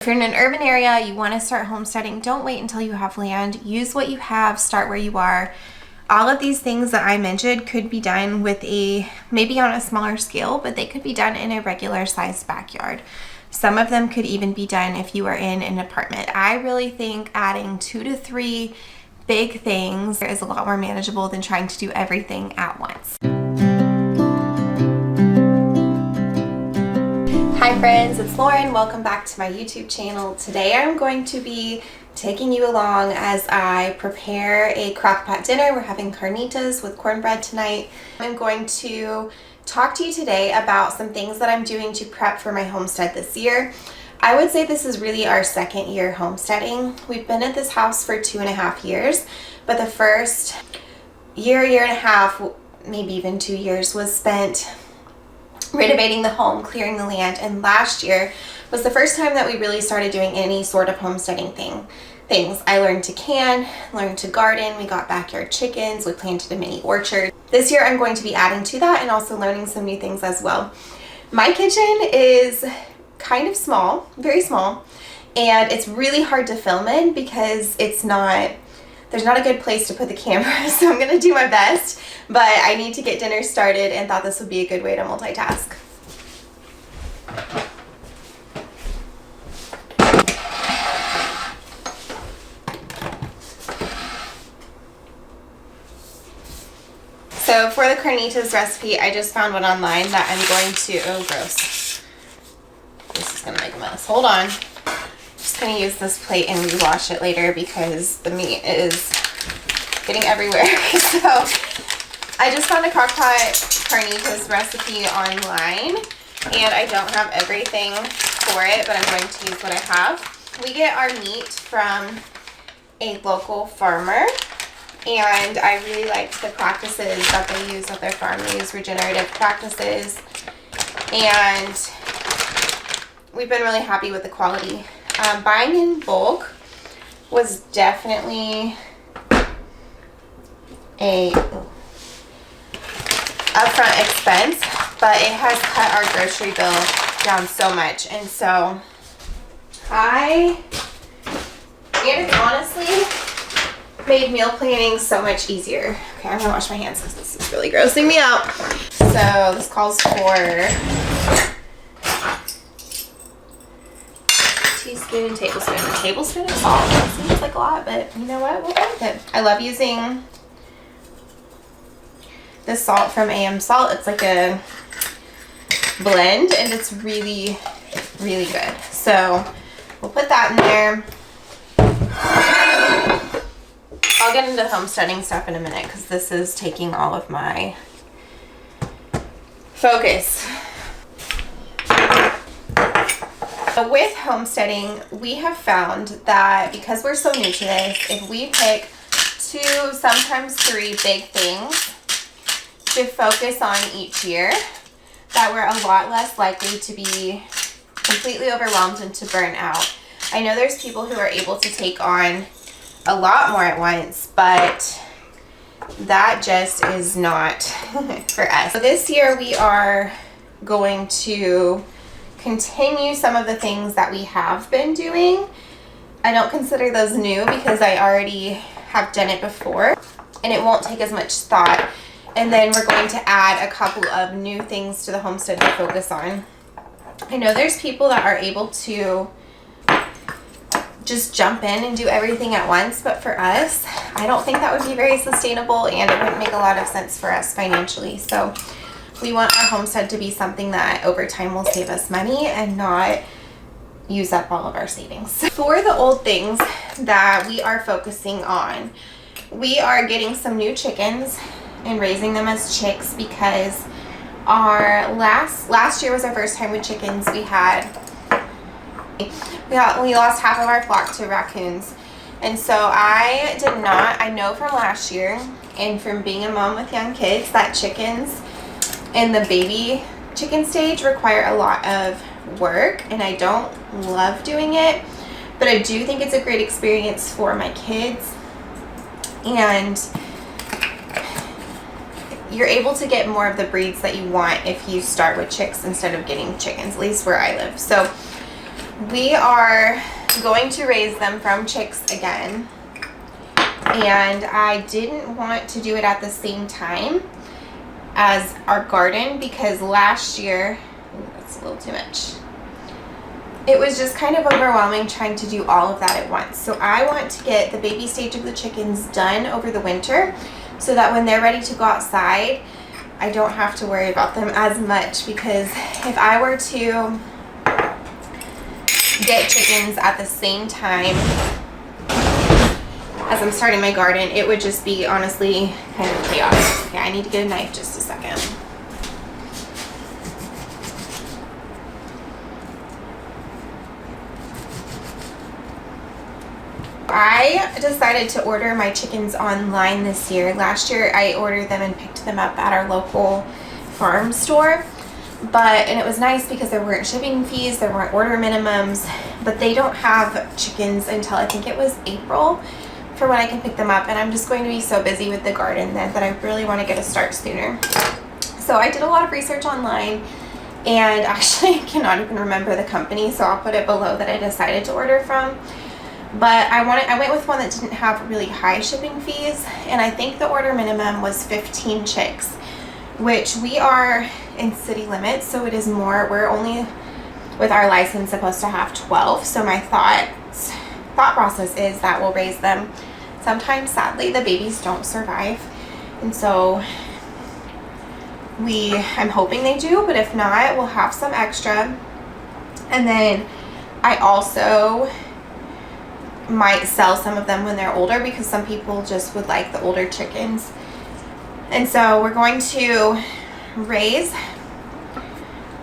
If you're in an urban area, you want to start homesteading, don't wait until you have land. Use what you have, start where you are. All of these things that I mentioned could be done with maybe on a smaller scale, but they could be done in a regular sized backyard. Some of them could even be done if you are in an apartment. I really think adding 2 to 3 big things is a lot more manageable than trying to do everything at once. Hi friends, it's Lauren. Welcome back to my YouTube channel. Today I'm going to be taking you along as I prepare a crockpot dinner. We're having carnitas with cornbread tonight. I'm going to talk to you today about some things that I'm doing to prep for my homestead this year. I would say this is really our second year homesteading. We've been at this house for 2.5 years, but the first year and a half, maybe even 2 years, was spent renovating the home, clearing the land, and last year was the first time that we really started doing any sort of homesteading things. I learned to can, learned to garden, we got backyard chickens, we planted a mini orchard. This year I'm going to be adding to that and also learning some new things as well. My kitchen is kind of small, very small, and it's really hard to film in because there's not a good place to put the camera, so I'm going to do my best, but I need to get dinner started and thought this would be a good way to multitask. So for the carnitas recipe, I just found one online that I'm going to, oh gross, this is going to make a mess. Hold on. Just going to use this plate and rewash it later because the meat is getting everywhere. So I just found a crockpot carnitas recipe online and I don't have everything for it, but I'm going to use what I have. We get our meat from a local farmer and I really liked the practices that they use at their farm. They use regenerative practices and we've been really happy with the quality. Buying in bulk was definitely a upfront expense, but it has cut our grocery bill down so much, and so it honestly made meal planning so much easier. Okay, I'm gonna wash my hands because this is really grossing me out. So this calls for teaspoon, tablespoon. A tablespoon of salt. That seems like a lot, but you know what? We'll go with it. I love using this salt from AM Salt. It's like a blend and it's really, really good. So we'll put that in there. I'll get into homesteading stuff in a minute because this is taking all of my focus. With homesteading, we have found that because we're so new to this, if we pick 2, sometimes 3 big things to focus on each year, that we're a lot less likely to be completely overwhelmed and to burn out. I know there's people who are able to take on a lot more at once, but that just is not for us. So this year we are going to continue some of the things that we have been doing. I don't consider those new because I already have done it before and it won't take as much thought. And then we're going to add a couple of new things to the homestead to focus on. I know there's people that are able to just jump in and do everything at once, but for us, I don't think that would be very sustainable and it wouldn't make a lot of sense for us financially. So we want our homestead to be something that over time will save us money and not use up all of our savings. For the old things that we are focusing on, we are getting some new chickens and raising them as chicks because our last year was our first time with chickens. We lost half of our flock to raccoons. And so I know from last year and from being a mom with young kids that chickens in the baby chicken stage require a lot of work and I don't love doing it, but I do think it's a great experience for my kids and you're able to get more of the breeds that you want if you start with chicks instead of getting chickens, at least where I live. So We are going to raise them from chicks again, and I didn't want to do it at the same time as our garden because last year, that's a little too much. It was just kind of overwhelming trying to do all of that at once. So I want to get the baby stage of the chickens done over the winter so that when they're ready to go outside, I don't have to worry about them as much, because if I were to get chickens at the same time as I'm starting my garden, it would just be honestly kind of chaos. Okay, I need to get a knife just a second. I decided to order my chickens online this year. Last year I ordered them and picked them up at our local farm store. And it was nice because there weren't shipping fees, there weren't order minimums, but they don't have chickens until I think it was April for when I can pick them up. And I'm just going to be so busy with the garden then that I really want to get a start sooner. So I did a lot of research online, and actually I cannot even remember the company, so I'll put it below that I decided to order from. But I went with one that didn't have really high shipping fees, and I think the order minimum was 15 chicks, which we are in city limits, so it is more. We're only, with our license, supposed to have 12. So my thought process is that we'll raise them. Sometimes, sadly, the babies don't survive, and so I'm hoping they do, but if not, we'll have some extra. And then I also might sell some of them when they're older, because some people just would like the older chickens. And so we're going to raise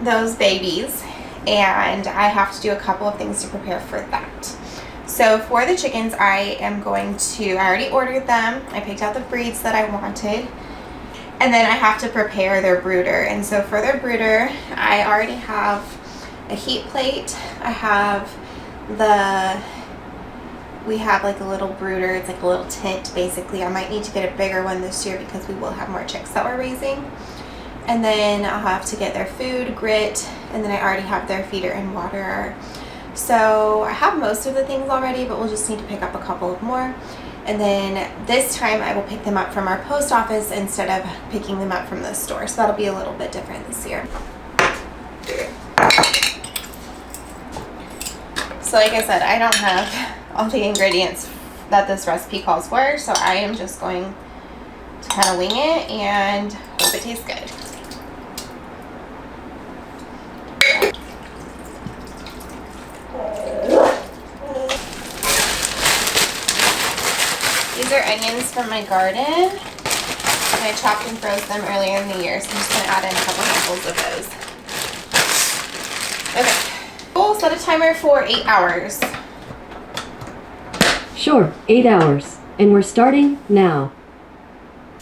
those babies, and I have to do a couple of things to prepare for that. So for the chickens, I already ordered them. I picked out the breeds that I wanted, and then I have to prepare their brooder. And so for their brooder, I already have a heat plate. We have like a little brooder. It's like a little tent basically. I might need to get a bigger one this year because we will have more chicks that we're raising. And then I'll have to get their food, grit, and then I already have their feeder and water. So I have most of the things already, but we'll just need to pick up a couple of more. And then this time I will pick them up from our post office instead of picking them up from the store. So that'll be a little bit different this year. So like I said, I don't have all the ingredients that this recipe calls for, so I am just going to kind of wing it and hope it tastes good. These are onions from my garden, and I chopped and froze them earlier in the year, so I'm just going to add in a couple handfuls of those. Okay. We'll set a timer for 8 hours. Sure, 8 hours. And we're starting now.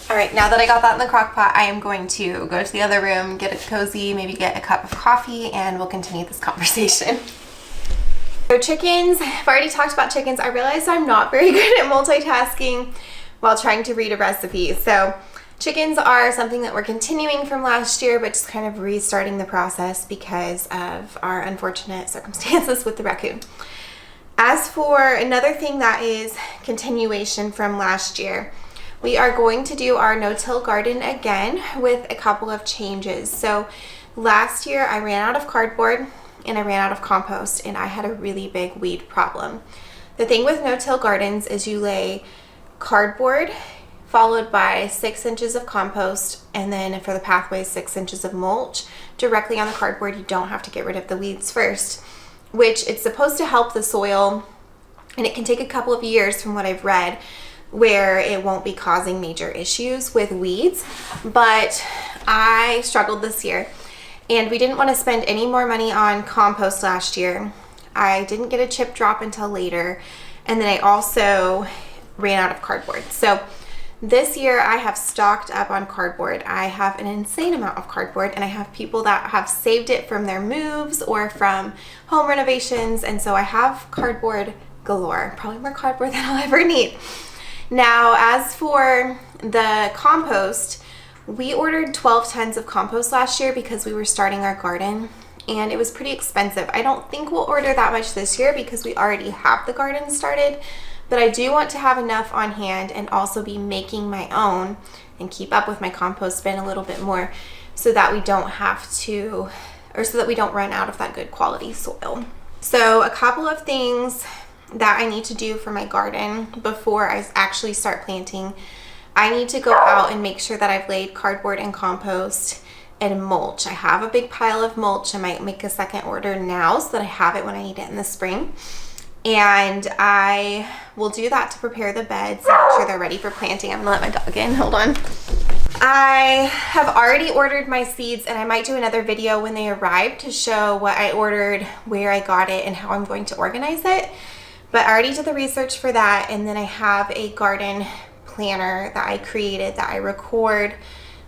Alright, now that I got that in the crock pot, I am going to go to the other room, get it cozy, maybe get a cup of coffee, and we'll continue this conversation. So chickens, I've already talked about chickens. I realized I'm not very good at multitasking while trying to read a recipe. So chickens are something that we're continuing from last year, but just kind of restarting the process because of our unfortunate circumstances with the raccoon. As for another thing that is continuation from last year, we are going to do our no-till garden again with a couple of changes. So last year I ran out of cardboard and I ran out of compost, and I had a really big weed problem. The thing with no-till gardens is you lay cardboard followed by 6 inches of compost, and then for the pathways 6 inches of mulch directly on the cardboard. You don't have to get rid of the weeds first, which it's supposed to help the soil, and it can take a couple of years from what I've read where it won't be causing major issues with weeds. But I struggled this year, and we didn't want to spend any more money on compost last year. I didn't get a chip drop until later, and then I also ran out of cardboard. So this year I have stocked up on cardboard. I have an insane amount of cardboard, and I have people that have saved it from their moves or from home renovations, and so I have cardboard galore, probably more cardboard than I'll ever need. Now, as for the compost, we ordered 12 tons of compost last year because we were starting our garden, and it was pretty expensive. I don't think we'll order that much this year because we already have the garden started, but I do want to have enough on hand and also be making my own and keep up with my compost bin a little bit more so that we don't have to, or so that we don't run out of that good quality soil. So a couple of things that I need to do for my garden before I actually start planting. I need to go out and make sure that I've laid cardboard and compost and mulch. I have a big pile of mulch. I might make a second order now so that I have it when I need it in the spring. And I will do that to prepare the beds and make sure they're ready for planting. I'm gonna let my dog in, hold on. I have already ordered my seeds, and I might do another video when they arrive to show what I ordered, where I got it, and how I'm going to organize it. But I already did the research for that, and then I have a garden planner that I created that I record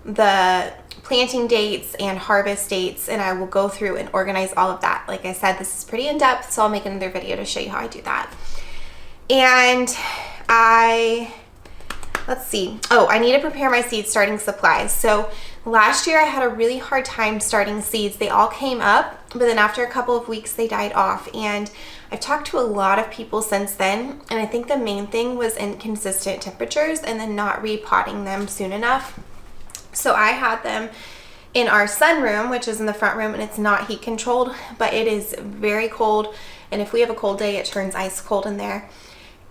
the planting dates and harvest dates, and I will go through and organize all of that. Like I said, this is pretty in-depth, so I'll make another video to show you how I do that. And let's see. Oh, I need to prepare my seed starting supplies. So last year I had a really hard time starting seeds. They all came up, but then after a couple of weeks they died off. And I've talked to a lot of people since then, and I think the main thing was inconsistent temperatures and then not repotting them soon enough. So I had them in our sunroom, which is in the front room, and it's not heat controlled, but it is very cold. And if we have a cold day, it turns ice cold in there.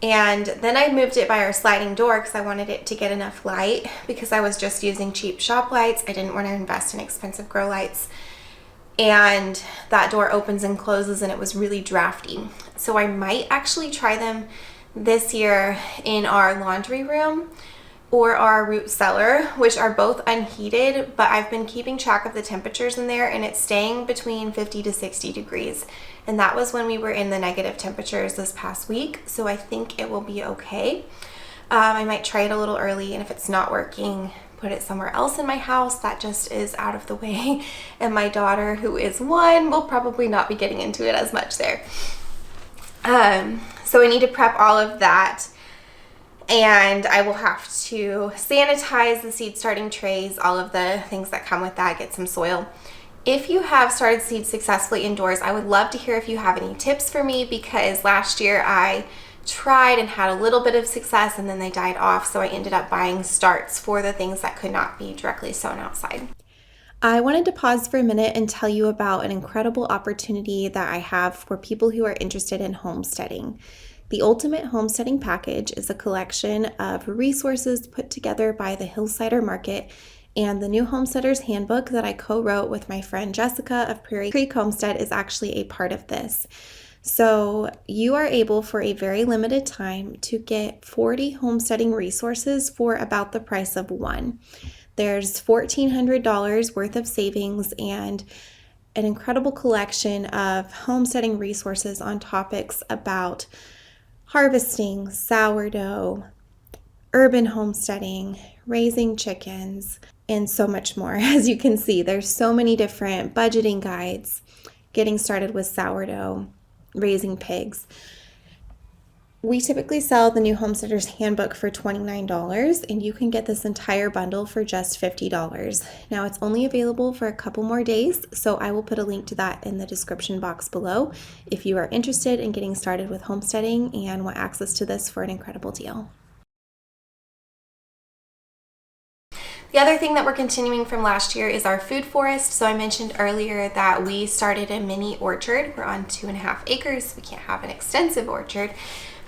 And then I moved it by our sliding door because I wanted it to get enough light, because I was just using cheap shop lights. I didn't want to invest in expensive grow lights. And that door opens and closes, and it was really drafty. So I might actually try them this year in our laundry room or our root cellar, which are both unheated, but I've been keeping track of the temperatures in there, and it's staying between 50 to 60 degrees. And that was when we were in the negative temperatures this past week, so I think it will be okay. I might try it a little early, and if it's not working, put it somewhere else in my house that just is out of the way. And my daughter, who is 1, will probably not be getting into it as much there. So I need to prep all of that. And I will have to sanitize the seed starting trays, all of the things that come with that, get some soil. If you have started seeds successfully indoors, I would love to hear if you have any tips for me, because last year I tried and had a little bit of success and then they died off, so I ended up buying starts for the things that could not be directly sown outside. I wanted to pause for a minute and tell you about an incredible opportunity that I have for people who are interested in homesteading. The Ultimate Homesteading Package is a collection of resources put together by the Hillsider Market and the New Homesteader's Handbook that I co-wrote with my friend Jessica of Prairie Creek Homestead is actually a part of this. So you are able for a very limited time to get 40 homesteading resources for about the price of one. There's $1,400 worth of savings and an incredible collection of homesteading resources on topics about harvesting, sourdough, urban homesteading, raising chickens, and so much more. As you can see, there's so many different budgeting guides, getting started with sourdough, raising pigs. We typically sell the New Homesteader's Handbook for $29, and you can get this entire bundle for just $50. Now, it's only available for a couple more days, so I will put a link to that in the description box below if you are interested in getting started with homesteading and want access to this for an incredible deal. The other thing that we're continuing from last year is our food forest. So I mentioned earlier that we started a mini orchard. We're on 2.5 acres. We can't have an extensive orchard,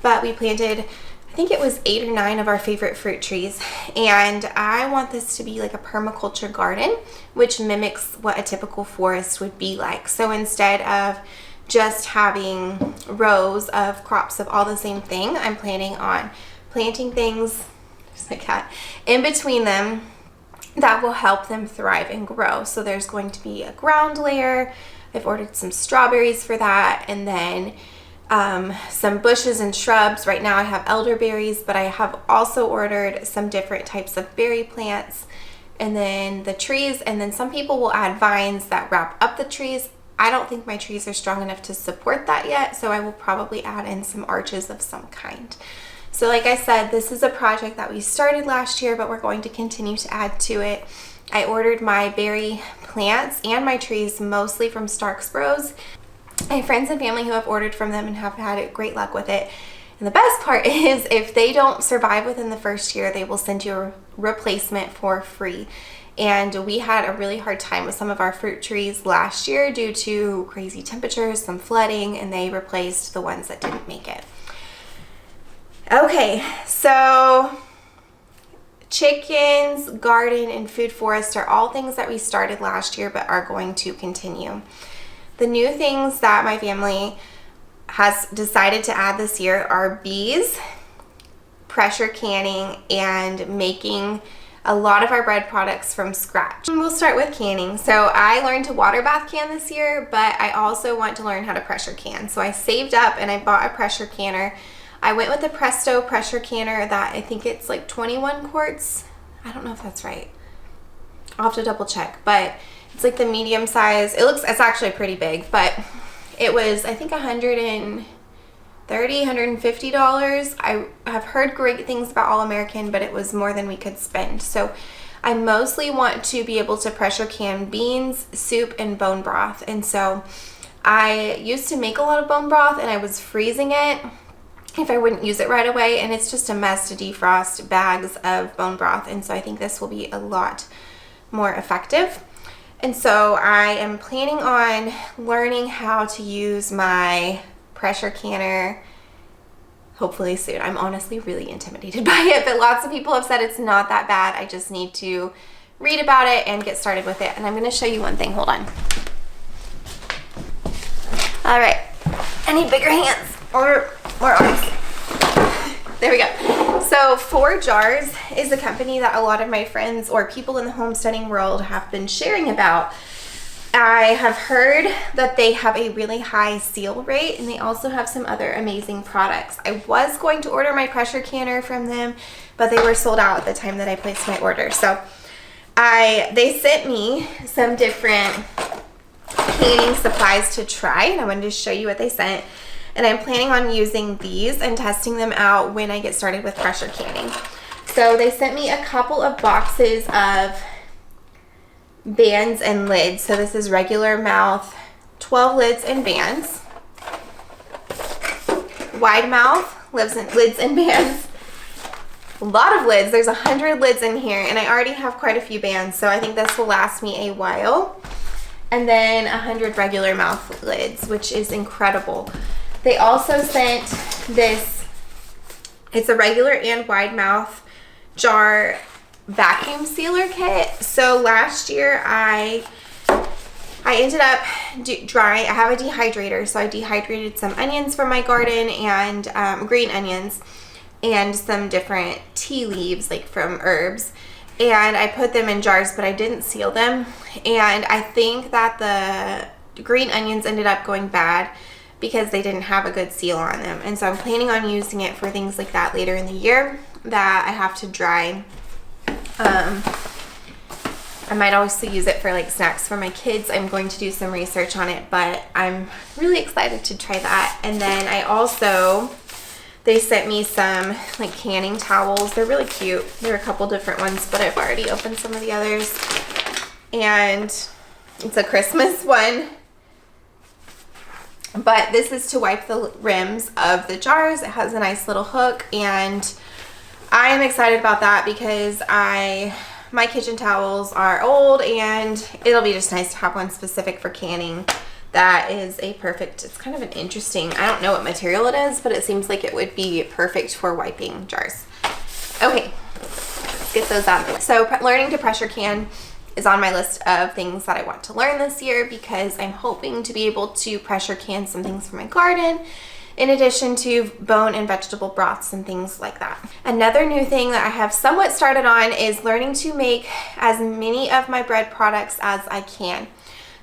but we planted, I think it was 8 or 9 of our favorite fruit trees. And I want this to be like a permaculture garden, which mimics what a typical forest would be like. So instead of just having rows of crops of all the same thing, I'm planning on planting things, just like that, in between them that will help them thrive and grow. So there's going to be a ground layer. I've ordered some strawberries for that, and then some bushes and shrubs. Right now I have elderberries, but I have also ordered some different types of berry plants, and then the trees, and then some people will add vines that wrap up the trees. I don't think my trees are strong enough to support that yet, so I will probably add in some arches of some kind. So like I said, this is a project that we started last year, but we're going to continue to add to it. I ordered my berry plants and my trees mostly from Starks Bros. I have friends and family who have ordered from them and have had great luck with it. And the best part is if they don't survive within the first year, they will send you a replacement for free. And we had a really hard time with some of our fruit trees last year due to crazy temperatures, some flooding, and they replaced the ones that didn't make it. Okay, so chickens, garden, and food forest are all things that we started last year but are going to continue. The new things that my family has decided to add this year are bees, pressure canning, and making a lot of our bread products from scratch. We'll start with canning. So I learned to water bath can this year, but I also want to learn how to pressure can. So I saved up and I bought a pressure canner. I went with the Presto pressure canner that I think it's like 21 quarts. I don't know if that's right. I'll have to double check, but it's like the medium size. It's actually pretty big, but it was, I think, $130, $150. I have heard great things about All American, but it was more than we could spend. So I mostly want to be able to pressure can beans, soup, and bone broth. And so I used to make a lot of bone broth and I was freezing it if I wouldn't use it right away, and it's just a mess to defrost bags of bone broth. And so I think this will be a lot more effective. And so I am planning on learning how to use my pressure canner hopefully soon. I'm honestly really intimidated by it, but lots of people have said it's not that bad. I just need to read about it and get started with it. And I'm going to show you one thing. Hold on. All right. I need bigger hands or more arms. There we go. So 4 Jars is a company that a lot of my friends or people in the homesteading world have been sharing about. I have heard that they have a really high seal rate, and they also have some other amazing products. I was going to order my pressure canner from them, but they were sold out at the time that I placed my order. So they sent me some different canning supplies to try, and I wanted to show you what they sent. And I'm planning on using these and testing them out when I get started with pressure canning. So they sent me a couple of boxes of bands and lids. So this is regular mouth, 12 lids and bands. Wide mouth, lids and bands. A lot of lids. There's 100 lids in here, and I already have quite a few bands, so I think this will last me a while. And then 100 regular mouth lids, which is incredible. They also sent this, it's a regular and wide mouth jar vacuum sealer kit. So last year I ended up drying, I have a dehydrator, so I dehydrated some onions from my garden and green onions and some different tea leaves like from herbs. And I put them in jars, but I didn't seal them. And I think that the green onions ended up going bad because they didn't have a good seal on them. And so I'm planning on using it for things like that later in the year that I have to dry. I might also use it for like snacks for my kids. I'm going to do some research on it, but I'm really excited to try that. And then they sent me some like canning towels. They're really cute. There are a couple different ones, but I've already opened some of the others. And it's a Christmas one. But this is to wipe the rims of the jars. It has a nice little hook, and I am excited about that because my kitchen towels are old, and it'll be just nice to have one specific for canning. That is a perfect, it's kind of an interesting, I don't know what material it is, but it seems like it would be perfect for wiping jars. Okay, let's get those out. So learning to pressure can is on my list of things that I want to learn this year because I'm hoping to be able to pressure can some things for my garden in addition to bone and vegetable broths and things like that. Another new thing that I have somewhat started on is learning to make as many of my bread products as I can.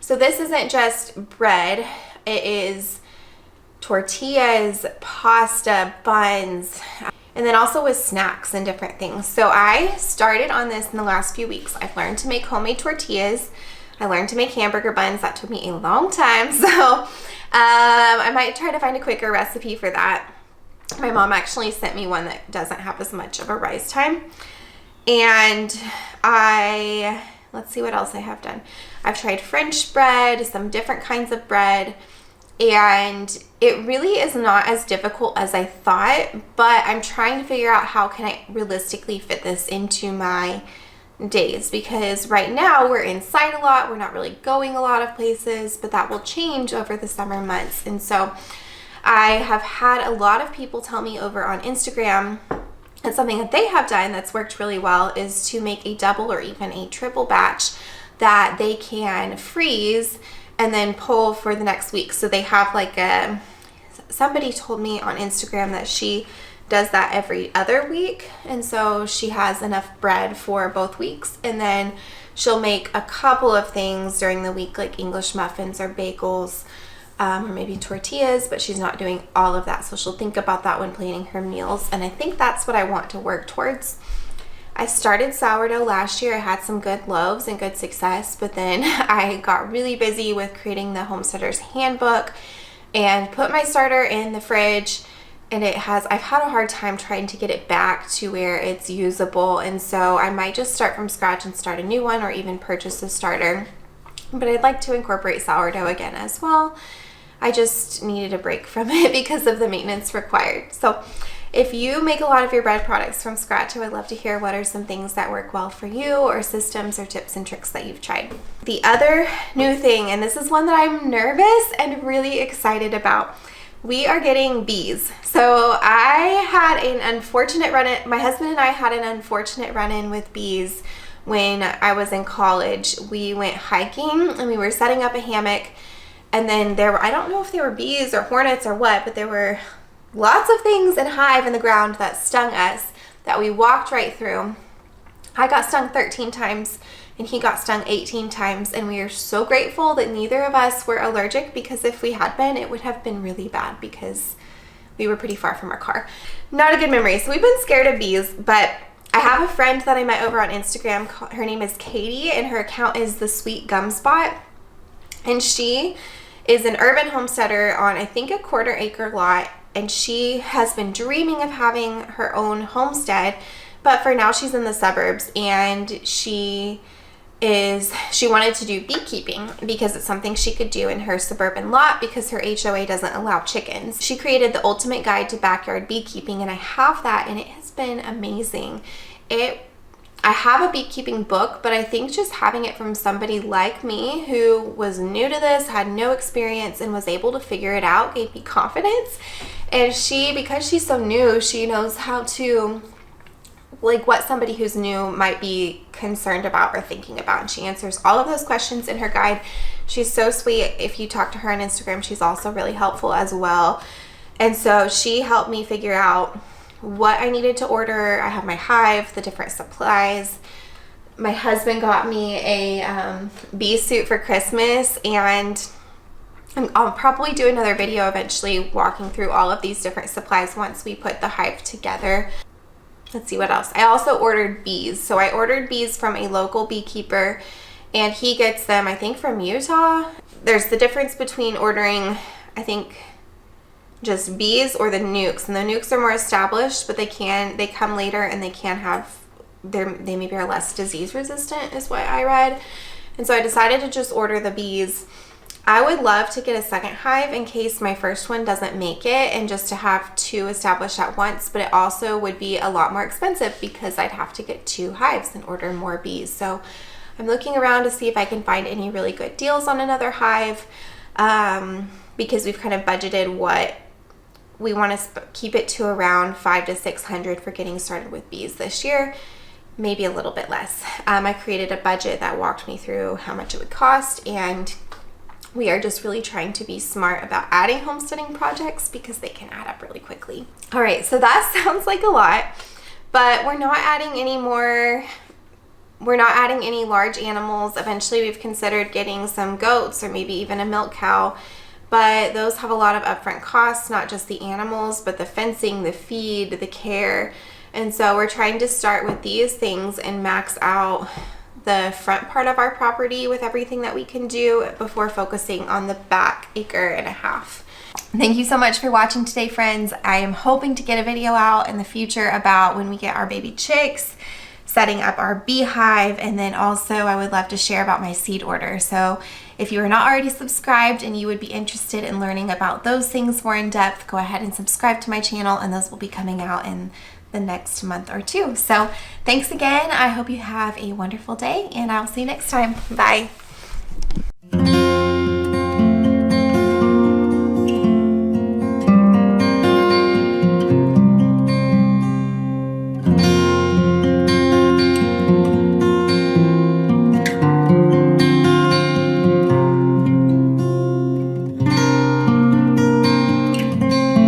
So this isn't just bread, it is tortillas, pasta, buns, and then also with snacks and different things. So I started on this in the last few weeks. I've learned to make homemade tortillas. I learned to make hamburger buns. That took me a long time. So I might try to find a quicker recipe for that. My mom actually sent me one that doesn't have as much of a rise time. And let's see what else I have done. I've tried French bread, some different kinds of bread, and it really is not as difficult as I thought, but I'm trying to figure out how can I realistically fit this into my days, because right now we're inside a lot, we're not really going a lot of places, but that will change over the summer months. And so I have had a lot of people tell me over on Instagram that something that they have done that's worked really well is to make a double or even a triple batch that they can freeze and then pull for the next week. So they have like somebody told me on Instagram that she does that every other week, and so she has enough bread for both weeks, and then she'll make a couple of things during the week like English muffins or bagels, or maybe tortillas, but she's not doing all of that, so she'll think about that when planning her meals. And I think that's what I want to work towards. I started sourdough last year. I had some good loaves and good success, but then I got really busy with creating the Homesteader's Handbook and put my starter in the fridge, and I've had a hard time trying to get it back to where it's usable, and so I might just start from scratch and start a new one, or even purchase a starter. But I'd like to incorporate sourdough again as well. I just needed a break from it because of the maintenance required. So if you make a lot of your bread products from scratch, I would love to hear what are some things that work well for you, or systems or tips and tricks that you've tried. The other new thing, and this is one that I'm nervous and really excited about, we are getting bees. So I had an unfortunate run-in, my husband and I had an unfortunate run-in with bees when I was in college. We went hiking and we were setting up a hammock, and then there were, I don't know if they were bees or hornets or what, but there were lots of things in hive in the ground that stung us that we walked right through. I got stung 13 times and he got stung 18 times, and we are so grateful that neither of us were allergic, because if we had been, it would have been really bad because we were pretty far from our car. Not a good memory. So we've been scared of bees, but I have a friend that I met over on Instagram. Her name is Katie, and her account is The Sweet Gum Spot, and she is an urban homesteader on, I think, a 1/4 acre lot, and she has been dreaming of having her own homestead, but for now she's in the suburbs, and she wanted to do beekeeping because it's something she could do in her suburban lot because her HOA doesn't allow chickens. She created the ultimate guide to backyard beekeeping, and I have that, and it has been amazing. I have a beekeeping book, but I think just having it from somebody like me who was new to this, had no experience, and was able to figure it out gave me confidence. And because she's so new, she knows how to, like, what somebody who's new might be concerned about or thinking about, and she answers all of those questions in her guide. She's so sweet. If you talk to her on Instagram, she's also really helpful as well. And so she helped me figure out what I needed to order. I have my hive, the different supplies. My husband got me a bee suit for Christmas, and I'll probably do another video eventually walking through all of these different supplies once we put the hive together. Let's see what else. I also ordered bees. So I ordered bees from a local beekeeper, and he gets them, I think, from Utah. There's the difference between ordering, I think, just bees or the nukes, and the nukes are more established, but they come later, and they maybe are less disease resistant is what I read. And so I decided to just order the bees. I would love to get a second hive in case my first one doesn't make it, and just to have 2 established at once, but it also would be a lot more expensive because I'd have to get 2 hives and order more bees. So I'm looking around to see if I can find any really good deals on another hive, because we've kind of budgeted what we want to keep it to around $500 to $600 for getting started with bees this year, maybe a little bit less. I created a budget that walked me through how much it would cost, and we are just really trying to be smart about adding homesteading projects because they can add up really quickly. All right, so that sounds like a lot, but we're not adding any large animals. Eventually we've considered getting some goats or maybe even a milk cow, but those have a lot of upfront costs, not just the animals, but the fencing, the feed, the care. And so we're trying to start with these things and max out the front part of our property with everything that we can do before focusing on the back 1.5 acres. Thank you so much for watching today, friends. I am hoping to get a video out in the future about when we get our baby chicks. setting up our beehive, and then also I would love to share about my seed order. So if you are not already subscribed and you would be interested in learning about those things more in depth, go ahead and subscribe to my channel, and those will be coming out in the next month or two. So thanks again. I hope you have a wonderful day, and I'll see you next time. Bye.